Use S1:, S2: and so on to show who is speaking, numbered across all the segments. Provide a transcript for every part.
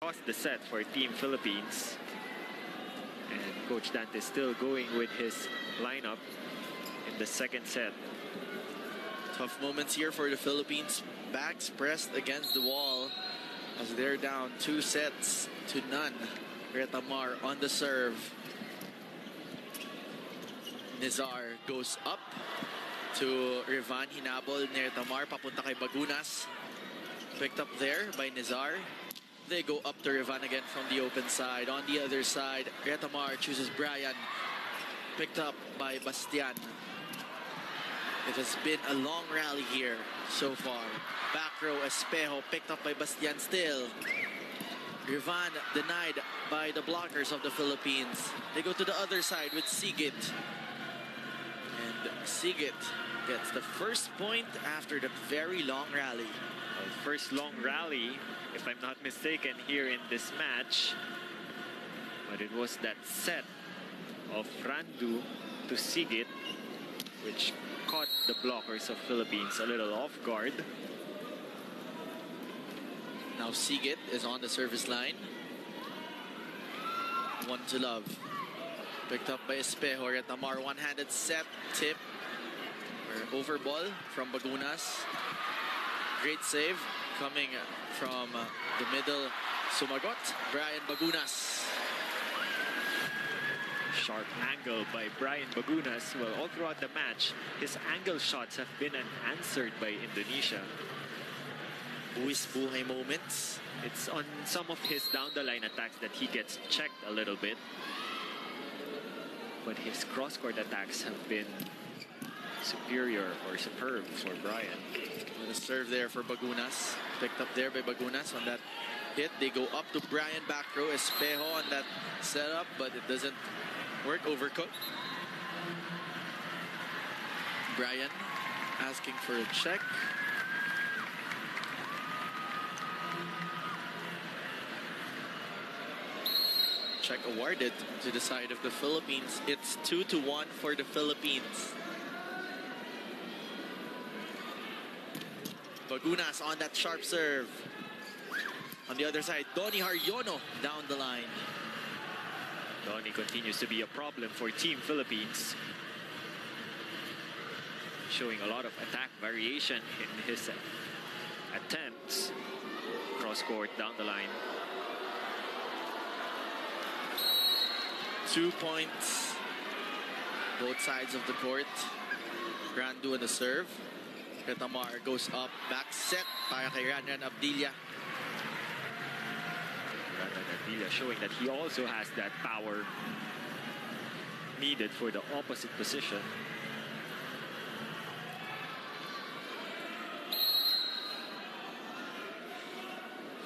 S1: lost the set for Team Philippines. And Coach Dante still going with his lineup in the second set.
S2: Tough moments here for the Philippines. Backs pressed against the wall as they're down 2-0. Retamar on the serve. Nizar goes up to Rivan. Hinabol ni Retamar papunta kay Bagunas. Picked up there by Nizar. They go up to Rivan again from the open side. On the other side, Retamar chooses Brian. Picked up by Bastian. It has been a long rally here so far. Back row, Espejo picked up by Bastian still. Rivan denied by the blockers of the Philippines. They go to the other side with Sigit. And Sigit gets the first point after that very long rally.
S1: Well, first long rally, if I'm not mistaken, here in this match. But it was that set of Randu to Sigit which caught the blockers of Philippines a little off guard.
S2: Now Sigit is on the service line. 1-0. Picked up by Espejo. Retamar, one-handed set, tip, or over ball from Bagunas. Great save coming from the middle. Sumagot, Brian Bagunas.
S1: Sharp angle by Brian Bagunas. Well, all throughout the match, his angle shots have been unanswered by Indonesia.
S2: Buwis buhay moments.
S1: It's on some of his down-the-line attacks that he gets checked a little bit. But his cross-court attacks have been superior or superb for Brian.
S2: A serve there for Bagunas. Picked up there by Bagunas on that hit. They go up to Brian back row. Espejo on that setup, but it doesn't work. Overcooked. Brian asking for a check. Check awarded to the side of the Philippines. It's 2-1 for the Philippines. Bagunas on that sharp serve. On the other side, Donnie Haryono down the line.
S1: Donnie continues to be a problem for Team Philippines. Showing a lot of attack variation in his attempts. Cross court, down the line.
S2: 2 points. Both sides of the court. Randu on the serve. Retamar goes up, back set para kay Ranran Abdilla.
S1: Ranran Abdilla showing that he also has that power needed for the opposite position.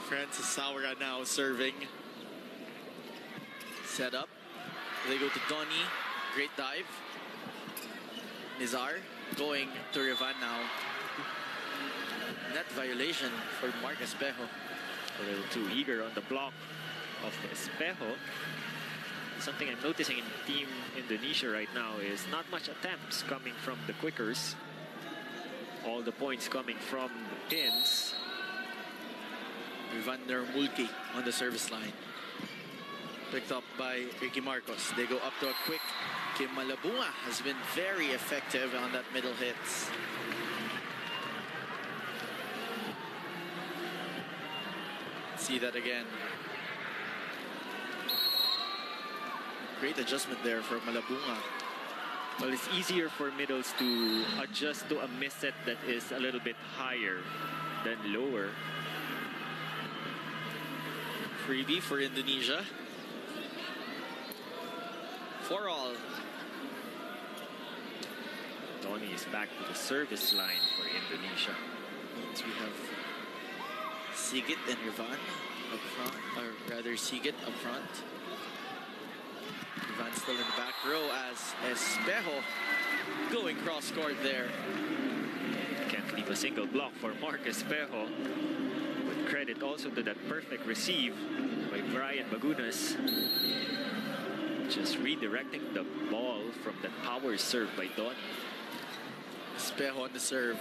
S2: Francis Saura now serving. Set up. They go to Donnie. Great dive. Nizar going to Rivan now. Net violation for Mark Espejo.
S1: A little too eager on the block of Espejo. Something I'm noticing in Team Indonesia right now is not much attempts coming from the quickers. All the points coming from the pins.
S2: Rivan Mulki on the service line. Picked up by Ricky Marcos. They go up to a quick. Kim Malabunga has been very effective on that middle hits. See that again. Great adjustment there for Malabunga.
S1: Well, it's easier for middles to adjust to a miss set that is a little bit higher than lower.
S2: Freebie for Indonesia. 4-all.
S1: Donnie is back to the service line for Indonesia.
S2: Means we have Sigit and Rivan up front, or rather Sigit up front. Rivan still in the back row as Espejo going cross court there.
S1: Can't leave a single block for Mark Espejo. With credit also to that perfect receive by Brian Bagunas. Just redirecting the ball from that power serve by Donnie.
S2: Espejo on the serve.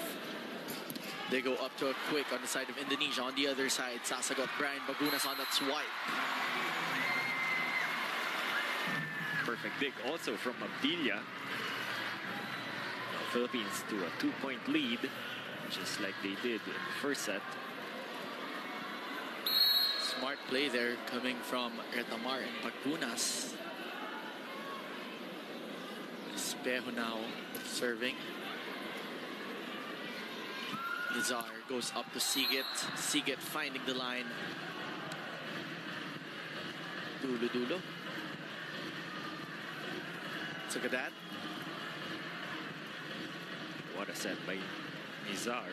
S2: They go up to a quick on the side of Indonesia. On the other side, sasagot Brian Bagunas on that swipe.
S1: Perfect dig also from Abdilia. Now Philippines to a 2-point lead, just like they did in the first set.
S2: Smart play there coming from Retamar and Bagunas. Espejo now serving. Nizar goes up to Sigit. Sigit finding the line. Dulo. Look at that.
S1: What a set by Nizar.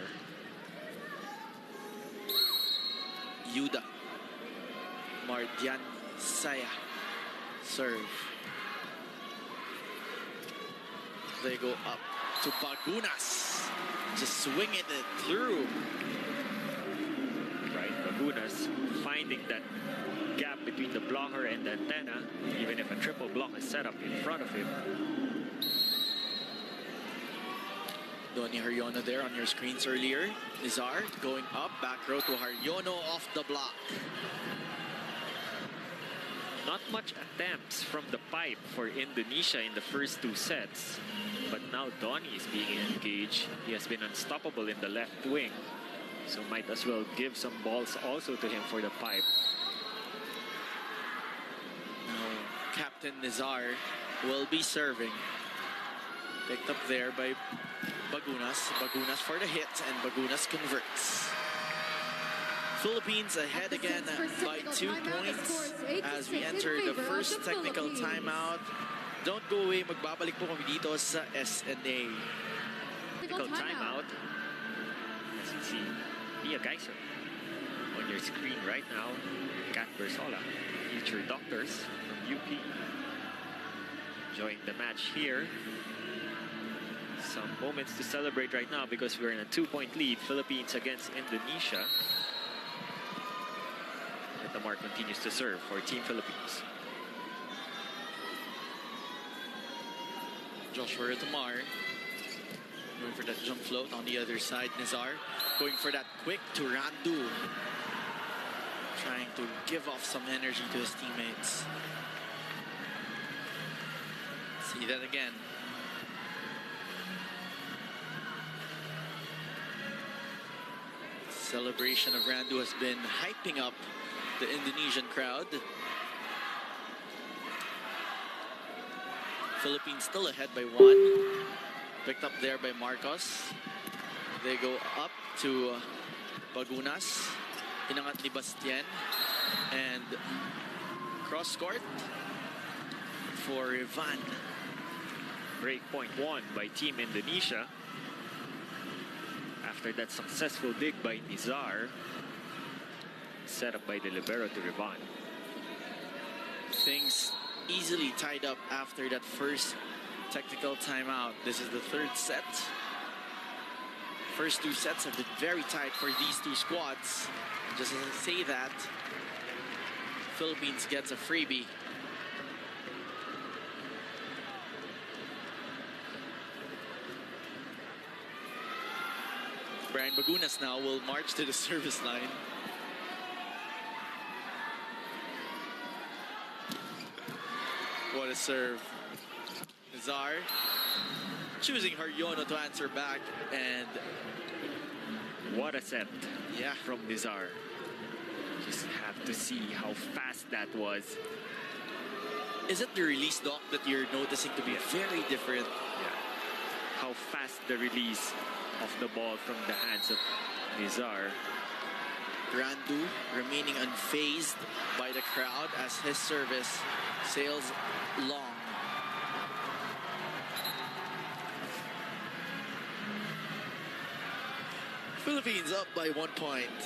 S2: Yuda. Mardian Saya. Serve. They go up to Bagunas. Just swinging it through.
S1: Right, Bagunas finding that gap between the blocker and the antenna, even if a triple block is set up in front of him.
S2: Donny Haryono there on your screens earlier. Nizar going up, back row to Haryono off the block.
S1: Not much attempts from the pipe for Indonesia in the first two sets, but now Donny is being engaged. He has been unstoppable in the left wing, so might as well give some balls also to him for the pipe.
S2: Now, Captain Nizar will be serving. Picked up there by Bagunas. Bagunas for the hit, and Bagunas converts. Philippines ahead again by 2 points as we enter the first technical timeout. Don't go away, magbabalik po kami dito sa SNA.
S1: Technical timeout. As you see, Mia Geiser on your screen right now. Kat Bersola, future doctors from UP, enjoying the match here. Some moments to celebrate right now because we're in a 2-point lead. Philippines against Indonesia. Retamar continues to serve for Team Philippines.
S2: Joshua Retamar going for that jump float. On the other side, Nizar going for that quick to Randu. Trying to give off some energy to his teammates. See that again. Celebration of Randu has been hyping up the Indonesian crowd. Philippines still ahead by 1. Picked up there by Marcos. They go up to Bagunas. Inangat ni Bastien. And cross court for Ivan.
S1: Break point 1 by Team Indonesia. After that successful dig by Nizar, set up by the libero to Rivan.
S2: Things easily tied up after that first technical timeout. This is the third set. First 2 sets have been very tight for these 2 squads. Just as I say that, Philippines gets a freebie. Brian Bagunas now will march to the service line. What a serve. Nizar choosing Haryono to answer back, and
S1: what a set,
S2: yeah,
S1: from Nizar. Just have to see how fast that was.
S2: Is it the release, Doc, that you're noticing to be very different?
S1: Yeah. How fast the release of the ball from the hands of Nizar.
S2: Randu remaining unfazed by the crowd as his service sails long. Philippines up by 1 point.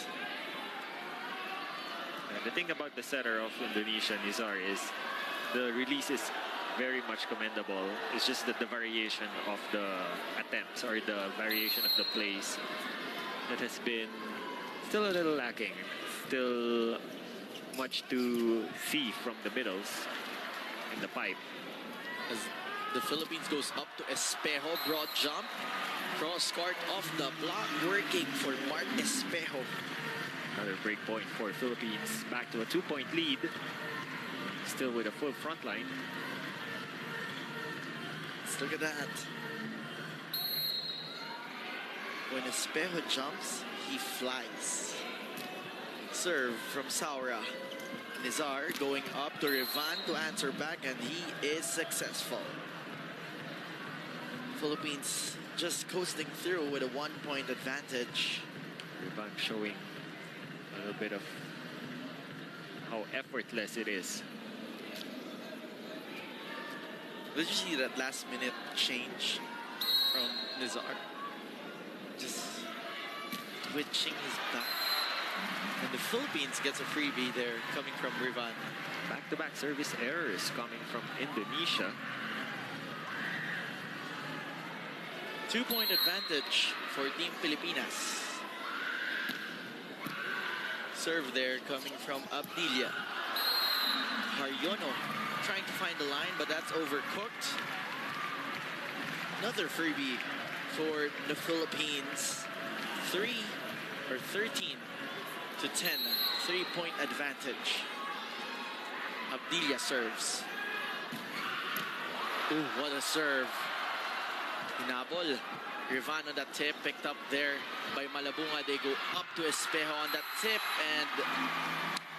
S1: And the thing about the setter of Indonesia, Nizar, is the release is very much commendable. It's just that the variation of the attempts or the variation of the plays that has been still a little lacking. Still much to see from the middles in the pipe.
S2: As the Philippines goes up to Espejo, broad jump. Cross court off the block, working for Mark Espejo.
S1: Another break point for Philippines. Back to a 2-point lead. Still with a full front line.
S2: Let's look at that. When Espejo jumps, he flies. Serve from Saura. Nizar going up to Rivan to answer back, and he is successful. Philippines just coasting through with a 1-point advantage.
S1: Rivan showing a little bit of how effortless it is.
S2: Did you see that last minute change from Nizar? Just twitching his back. And the Philippines gets a freebie there coming from Rivan.
S1: Back-to-back service errors coming from Indonesia.
S2: 2-point advantage for Team Pilipinas. Serve there coming from Abdilia. Haryono trying to find the line, but that's overcooked. Another freebie for the Philippines. 13 to 10. 3-point advantage. Abdilia serves. Ooh, what a serve. Hinabol. Rivan on that tip, picked up there by Malabunga. They go up to Espejo on that tip, and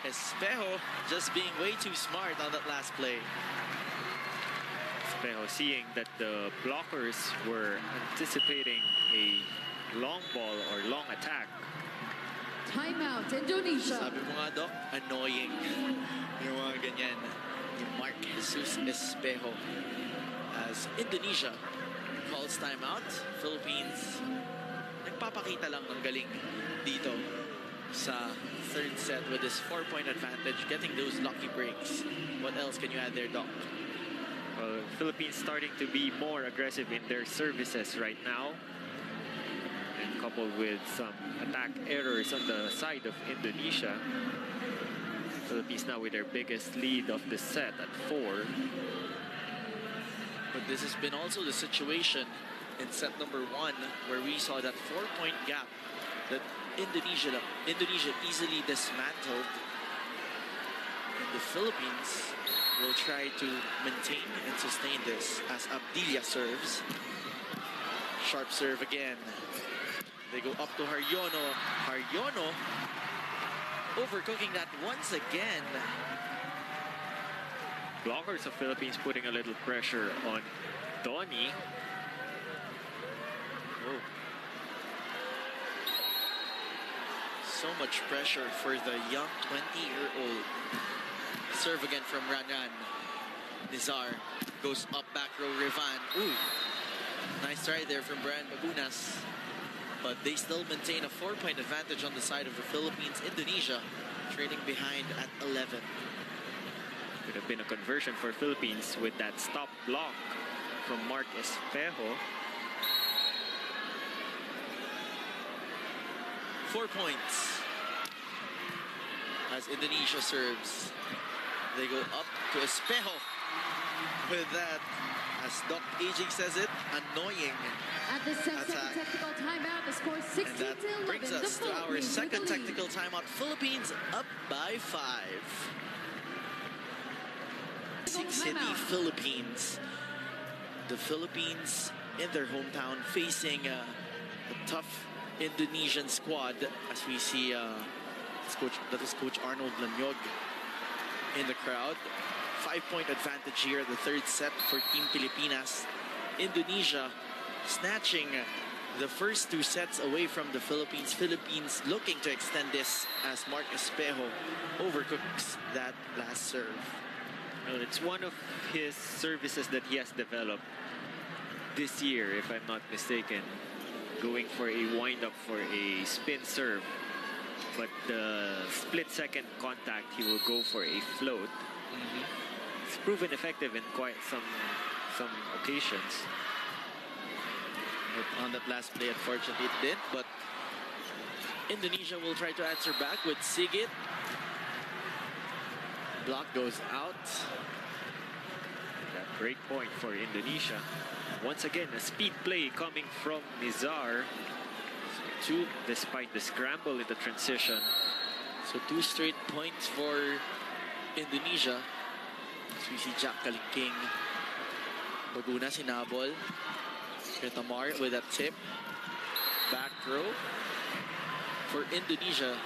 S2: Espejo just being way too smart on that last play.
S1: Espejo seeing that the blockers were anticipating a long ball or long attack.
S3: Timeout, Indonesia.
S2: Sabi mo nga, Doc, annoying yung mga ganyan. Yung Mark Jesus Espejo as Indonesia calls timeout. Philippines nagpapakita lang ng galing dito sa third set with this 4-point advantage, getting those lucky breaks. What else can you add there, Doc?
S1: Well, Philippines starting to be more aggressive in their services right now. And coupled with some attack errors on the side of Indonesia. Philippines now with their biggest lead of the set at 4.
S2: But this has been also the situation in set number 1, where we saw that 4-point gap that Indonesia easily dismantled. And the Philippines will try to maintain and sustain this as Abdilia serves. Sharp serve again. They go up to Haryono. Haryono overcooking that once again.
S1: Blockers of Philippines putting a little pressure on Donnie.
S2: Oh. So much pressure for the young 20-year-old. Serve again from Ranan. Nizar goes up back row. Rivan. Ooh. Nice try there from Brian Bagunas. But they still maintain a 4-point advantage on the side of the Philippines. Indonesia trailing behind at 11.
S1: Could have been a conversion for Philippines with that stop block from Mark Espejo.
S2: 4 points as Indonesia serves. They go up to Espejo with that, as Doc Aging says it, annoying
S3: At the second
S2: attack.
S3: technical timeout, the score 16
S2: And that
S3: to 11.
S2: brings
S3: The
S2: us to our
S3: Philippines with
S2: second
S3: the lead.
S2: technical timeout. Philippines up by 5. Mexico City,
S3: Timeout.
S2: Philippines. The Philippines in their hometown facing a tough Indonesian squad, as we see that is Coach Arnold Lanyog in the crowd. 5-point advantage here, the third set for Team Pilipinas. Indonesia snatching the first 2 sets away from the Philippines. Philippines looking to extend this as Mark Espejo overcooks that last serve.
S1: Well, it's one of his services that he has developed this year, if I'm not mistaken. Going for a wind-up for a spin serve. But the split-second contact, he will go for a float. It's proven effective in quite some occasions.
S2: But on that last play, unfortunately, it did. But Indonesia will try to answer back with Sigit. Block goes out.
S1: That break point for Indonesia. Once again, a speed play coming from Nizar. Despite the scramble in the transition.
S2: So 2 straight points for Indonesia. So we see Jack Kalingking. Baguna sinabol. Retamar with a tip. Back row for Indonesia.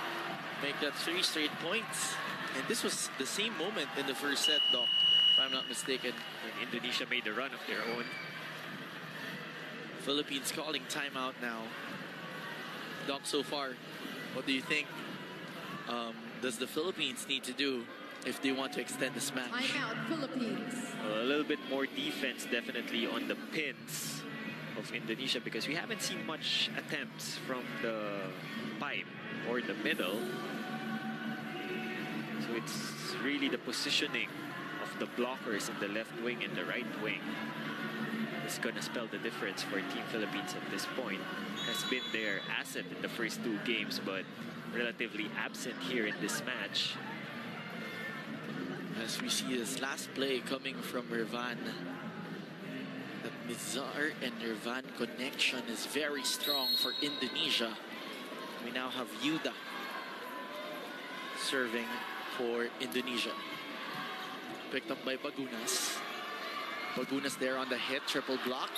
S2: Make that 3 straight points. And this was the same moment in the first set, Doc, if I'm not mistaken.
S1: When Indonesia made a run of their own.
S2: Philippines calling timeout now. Doc, so far, what do you think does the Philippines need to do if they want to extend this match?
S3: Timeout, Philippines.
S1: A little bit more defense definitely on the pins of Indonesia, because we haven't seen much attempts from the pipe or the middle. So it's really the positioning of the blockers in the left wing and the right wing is going to spell the difference for Team Philippines at this point. Has been their asset in the first 2 games, but relatively absent here in this match.
S2: As we see this last play coming from Irvan, that Nizar and Irvan connection is very strong for Indonesia. We now have Yuda serving for Indonesia. Picked up by Bagunas. Bagunas there on the hit, triple block.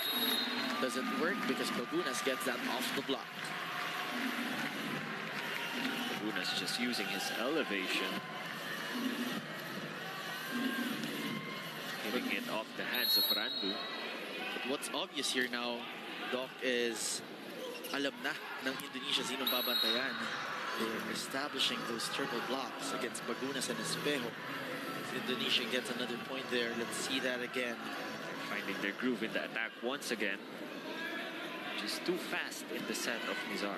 S2: Doesn't work because Bagunas gets that off the block.
S1: Bagunas just using his elevation. Hitting it off the hands of Randu.
S2: But what's obvious here now, Doc, is alam na ng Indonesia sinong babantayan. They're establishing those triple blocks against Bagunas and Espejo. If Indonesia gets another point there, let's see that again.
S1: They're finding their groove in the attack once again. Just too fast in the set of Nizar.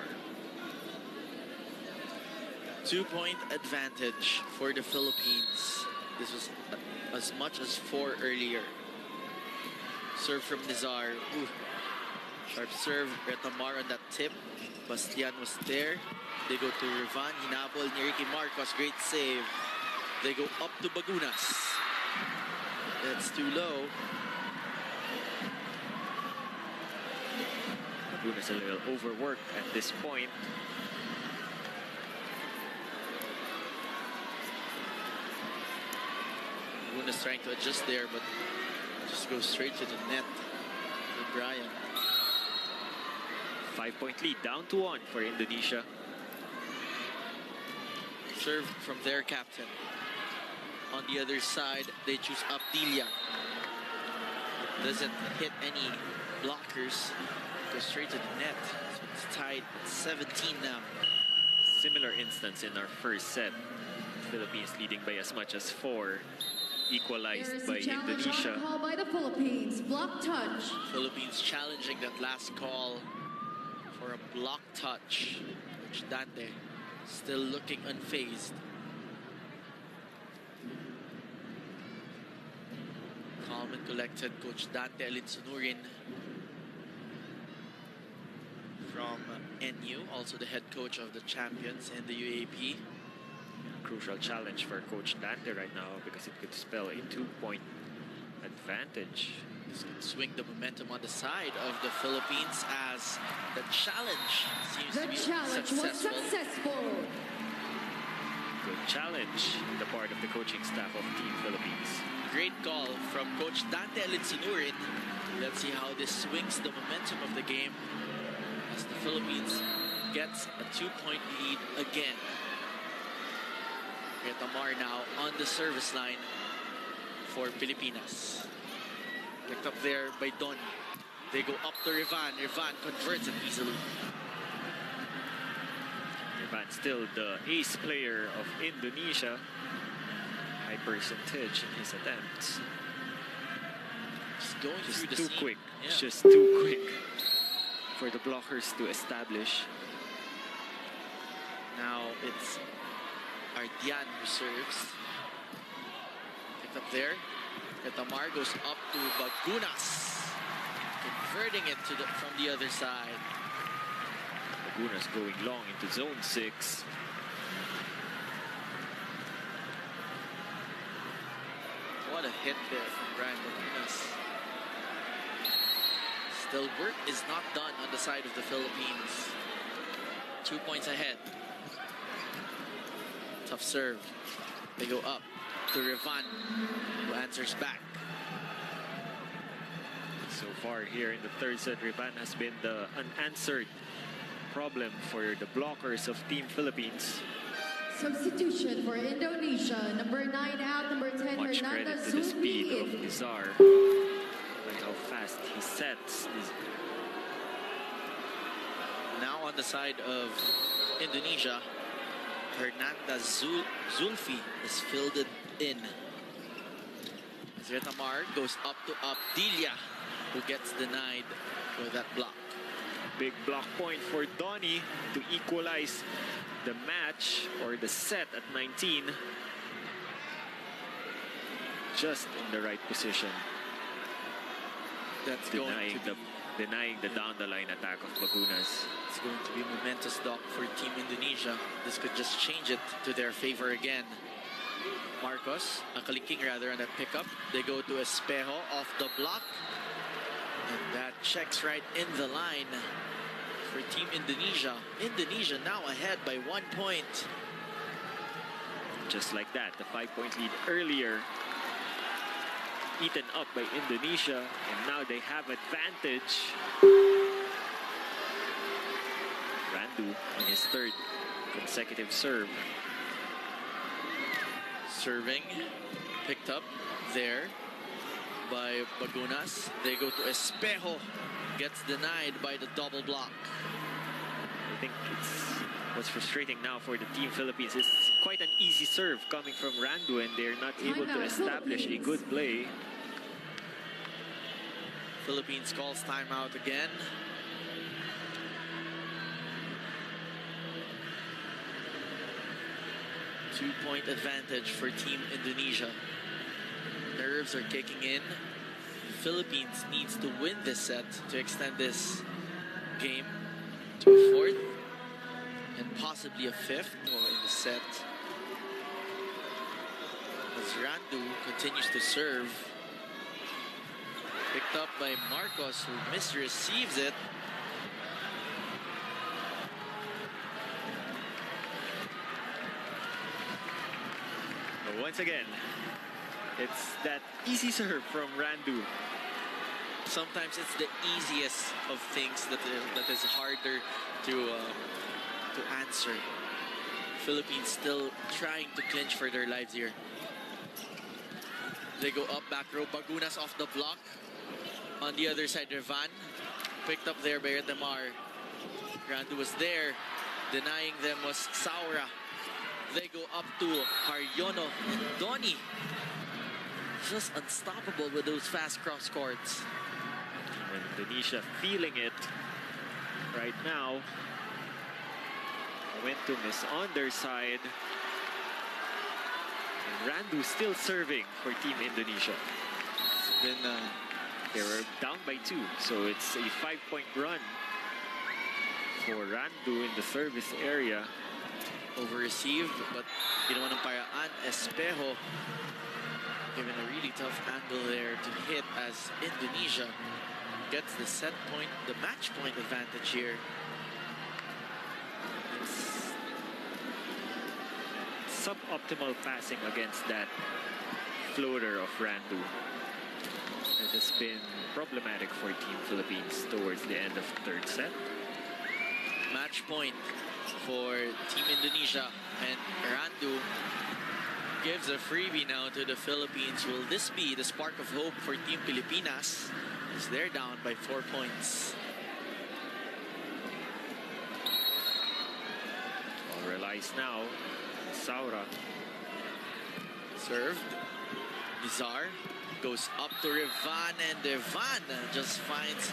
S2: 2-point advantage for the Philippines. This was as much as 4 earlier. Serve from Nizar. Ooh. Sharp serve. Retamar on that tip. Bastian was there. They go to Rivan. Hinabol ni Ricky Marcos. Great save. They go up to Bagunas. That's too low.
S1: Bagunas a little overworked at this point.
S2: Bagunas trying to adjust there, but just goes straight to the net with Brian.
S1: 5-point lead, down to 1 for Indonesia.
S2: Serve from their captain. On the other side, they choose Abdilia. Doesn't hit any blockers. Goes straight to the net. So it's tied at 17 now.
S1: Similar instance in our first set. Philippines leading by as much as 4. Equalized by Indonesia.
S3: Call by the Philippines. Block touch.
S2: Philippines challenging that last call for a block touch. Coach Dante still looking unfazed. Calm and collected, Coach Dante Alinsunurin from NU, also the head coach of the champions in the UAP.
S1: Crucial challenge for Coach Dante right now, because it could spell a 2-point advantage.
S2: This can swing the momentum on the side of the Philippines as the challenge seems to be
S3: was successful.
S1: Good challenge on the part of the coaching staff of Team Philippines.
S2: Great call from Coach Dante Alinsunurin. Let's see how this swings the momentum of the game as the Philippines gets a 2-point lead again. Retamar now on the service line for Pilipinas. Picked up there by Don. They go up to Rivan. Rivan converts it easily.
S1: Rivan still the ace player of Indonesia. High percentage in his attempts.
S2: Just going through the
S1: too
S2: seam.
S1: quick.
S2: Yeah.
S1: It's just too quick for the blockers to establish.
S2: Now it's Ardian who serves. Picked up there. Retamar goes up to Bagunas. Converting it to from the other side.
S1: Bagunas going long into zone 6.
S2: What a hit there from Brian Bagunas. Still, work is not done on the side of the Philippines. 2 points ahead. Tough serve. They go up to Revan, who answers back.
S1: So far here in the third set, Revan has been the unanswered problem for the blockers of Team Philippines.
S3: Substitution for Indonesia. Number 9 out, number 10,
S1: Much
S3: Hernanda
S1: credit to the speed of
S3: Zulfi.
S1: Nizar and how fast he sets.
S2: Now on the side of Indonesia, Hernanda Zulfi is filled it in. Zetamar goes up to Abdilia, who gets denied with that block.
S1: Big block point for Donny to equalize the match or the set at 19. Just in the right position.
S2: That's
S1: Denying
S2: going to be,
S1: denying the down the line attack of Bagunas.
S2: it's going to be a momentous dock for Team Indonesia. This could just change it to their favor again. Marcos, Kalinking rather, on that pickup. They go to Espejo off the block. And that checks right in the line for Team Indonesia. Indonesia now ahead by 1 point.
S1: Just like that, the 5-point lead earlier eaten up by Indonesia, and now they have advantage. Randu in his third consecutive serve.
S2: Serving, picked up there by Bagunas. They go to Espejo, gets denied by the double block.
S1: I think what's frustrating now for the Team Philippines is quite an easy serve coming from Randu, and they're not able to
S3: Timeout,
S1: establish a
S3: Philippines.
S1: good play.
S2: Philippines calls timeout again. Two-point advantage for Team Indonesia. Nerves are kicking in. The Philippines needs to win this set to extend this game to a fourth and possibly a fifth in the set. As Randu continues to serve. Picked up by Marcos, who misreceives it.
S1: But once again, it's that easy serve from Randu.
S2: Sometimes it's the easiest of things that is harder to answer. Philippines still trying to clinch for their lives here. They go up back row. Bagunas off the block. On the other side, Revan. Picked up there by Retamar. Randu was there. Denying them was Saura. They go up to Haryono and Donny. Just unstoppable with those fast cross courts.
S1: Indonesia feeling it right now. Momentum is on their side. And Randu still serving for Team Indonesia.
S2: It's been
S1: they were down by 2, so it's a 5-point run for Randu in the service area.
S2: over-received, but ginawa ng paraan. Espejo given a really tough angle there to hit as Indonesia gets the set point, the match point advantage here.
S1: Suboptimal passing against that floater of Randu. It has been problematic for Team Philippines towards the end of the third set.
S2: Match point for Team Indonesia, and Randu gives a freebie now to the Philippines. Will this be the spark of hope for Team Pilipinas as they're down by 4 points?
S1: All relies now. Saura.
S2: Served. Nizar goes up to Revan, and Revan just finds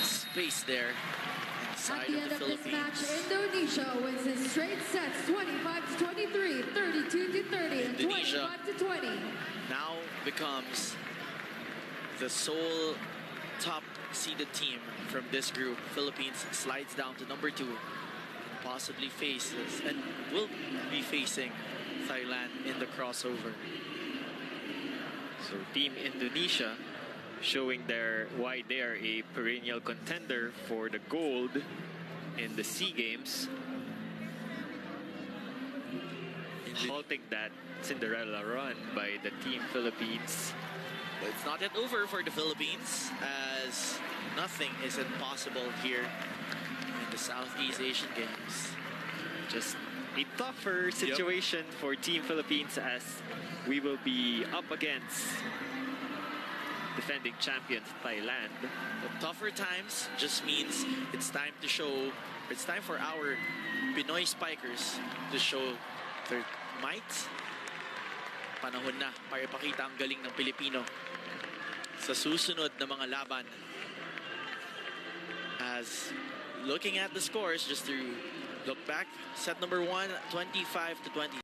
S2: space there
S3: At
S2: inside
S3: the
S2: of
S3: end
S2: the
S3: of this match,
S2: Philippines.
S3: Indonesia wins in straight sets, 25-23, 32-30, and
S2: Indonesia
S3: 25-20.
S2: Now becomes the sole top seeded team from this group. Philippines slides down to number 2, possibly faces and will be facing Thailand in the crossover.
S1: So Team Indonesia showing why they are a perennial contender for the gold in the SEA Games. Halting that Cinderella run by the Team Philippines.
S2: But it's not yet over for the Philippines, as nothing is impossible here in the Southeast Asian Games.
S1: Just a tougher situation for Team Philippines, as we will be up against defending champions Thailand.
S2: But tougher times just means it's time for our Pinoy spikers to show their might. Panahon na para ipakita ang galing ng Pilipino sa susunod na mga laban. As looking at the scores, just to look back, set number 1, 25-20.